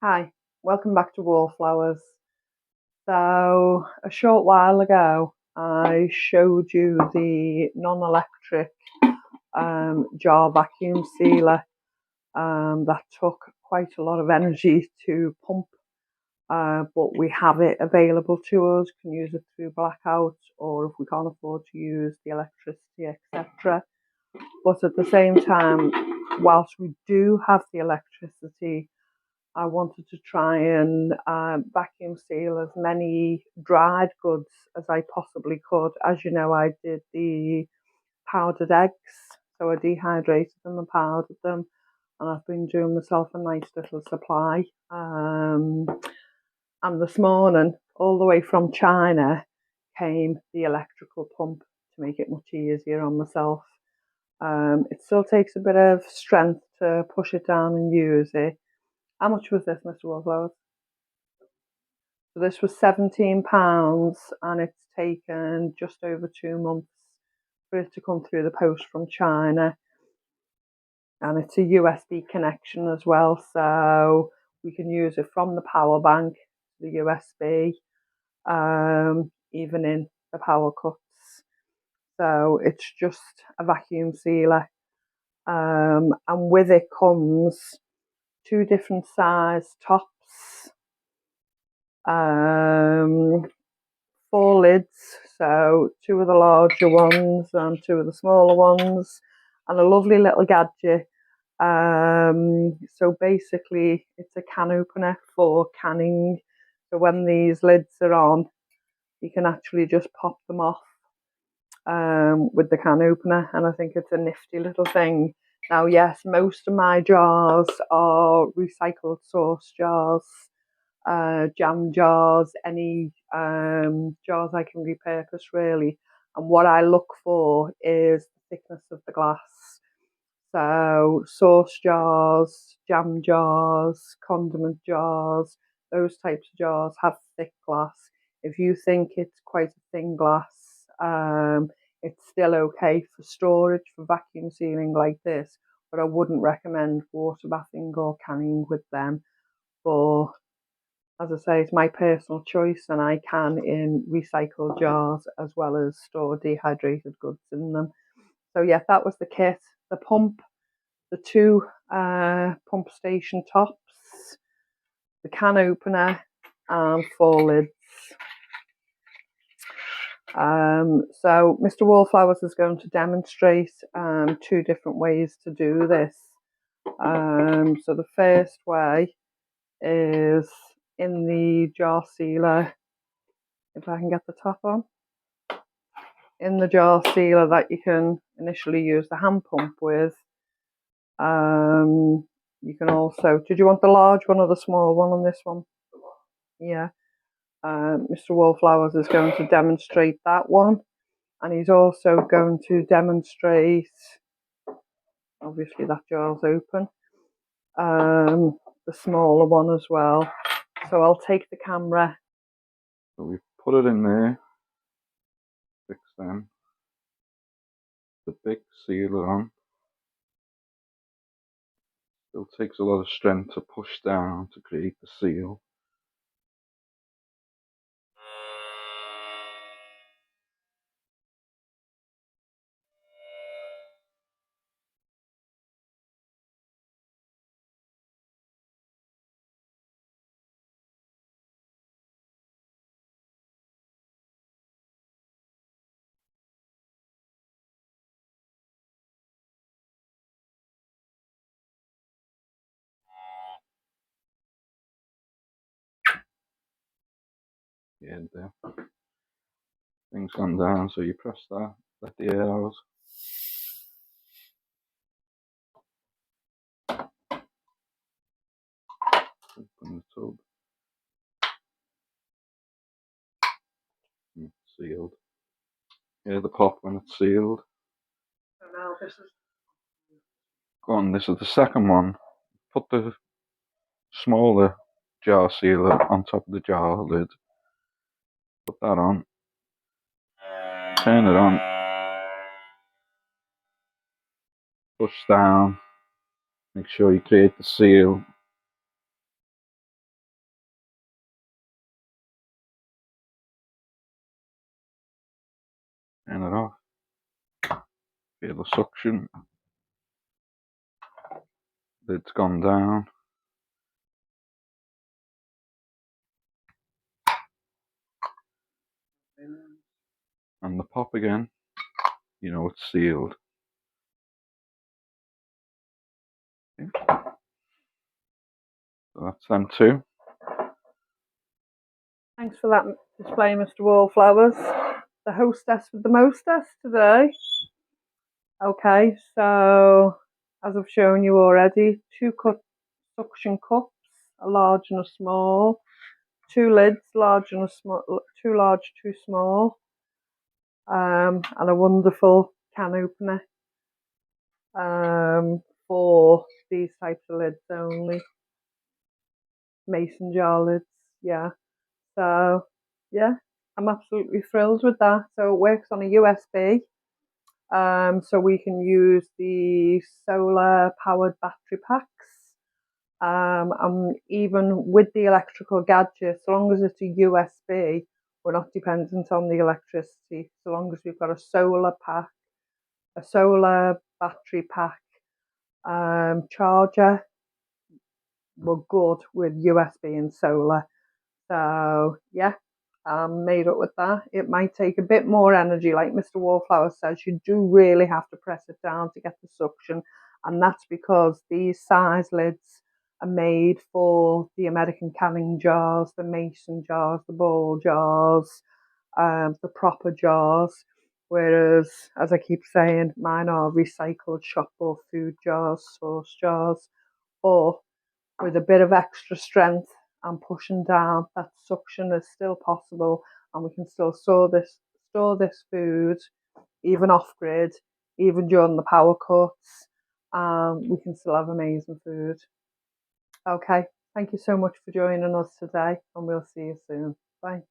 Hi, welcome back to Wallflowers. So, a short while ago, I showed you the non-electric jar vacuum sealer that took quite a lot of energy to pump, but we have it available to us, can use it through blackout, or if we can't afford to use the electricity, etc. But at the same time, whilst we do have the electricity, I wanted to try and vacuum seal as many dried goods as I possibly could. As you know, I did the powdered eggs, so I dehydrated them and powdered them, and I've been doing myself a nice little supply. And this morning, all the way from China, came the electrical pump to make it much easier on myself. It still takes a bit of strength to push it down and use it. How much was this, Mr. Wallflowers? So this was £17 and it's taken just over 2 months for it to come through the post from China. And it's a USB connection as well, so we can use it from the power bank, the USB, even in the power cuts. So it's just a vacuum sealer. And with it comes two different size tops, four lids, so two of the larger ones and two of the smaller ones, and a lovely little gadget. So basically it's a can opener for canning, so when these lids are on you can actually just pop them off with the can opener, and I think it's a nifty little thing. Now yes, most of my jars are recycled sauce jars, jam jars, any jars I can repurpose really. And what I look for is the thickness of the glass. So sauce jars, jam jars, condiment jars, those types of jars have thick glass. If you think it's quite a thin glass, it's still okay for storage, for vacuum sealing like this, but I wouldn't recommend water bathing or canning with them. But as I say, it's my personal choice, and I can in recycled jars as well as store dehydrated goods in them. So yeah, that was the kit. The pump, the two pump station tops, the can opener, and four lids. So Mr. Wallflowers is going to demonstrate two different ways to do this. So the first way is in the jar sealer, if I can get the top on, in the jar sealer that you can initially use the hand pump with. You can also, did you want the large one or the small one on this one? Yeah. Mr. Wallflowers is going to demonstrate that one, and he's also going to demonstrate, obviously that jar's open, the smaller one as well. So I'll take the camera. So we put it in there, fix them, the big sealer on. Still takes a lot of strength to push down to create the seal. Yeah, the thing's gone down, so you press that, let the air out. Open the tub. And it's sealed. Hear the pop when it's sealed. So now this is. Go on, this is the second one. Put the smaller jar sealer on top of the jar lid. Put that on. Turn it on. Push down. Make sure you create the seal. Turn it off. Feel the suction. Lid's gone down. And the pop again, you know it's sealed. Okay. So that's them two. Thanks for that display, Mr. Wallflowers. The hostess with the mostess today. Okay, so as I've shown you already, two suction cups, a large and a small, two lids, large and a small, too large, too small, and a wonderful can opener for these types of lids only. Mason jar lids, yeah. So yeah, I'm absolutely thrilled with that. So it works on a USB. So we can use the solar powered battery packs. And even with the electrical gadget, so long as it's a USB, we're not dependent on the electricity. So long as we've got a solar pack, a solar battery pack, charger, we're good with USB and solar. So yeah, I'm made up with that. It might take a bit more energy, like Mr. Wallflower says. You do really have to press it down to get the suction, and that's because these size lids are made for the American canning jars, the mason jars, the ball jars, the proper jars. Whereas, as I keep saying, mine are recycled shop or food jars, sauce jars, or with a bit of extra strength and pushing down, that suction is still possible, and we can still store this food even off grid, even during the power cuts. We can still have amazing food. Okay, thank you so much for joining us today, and we'll see you soon. Bye.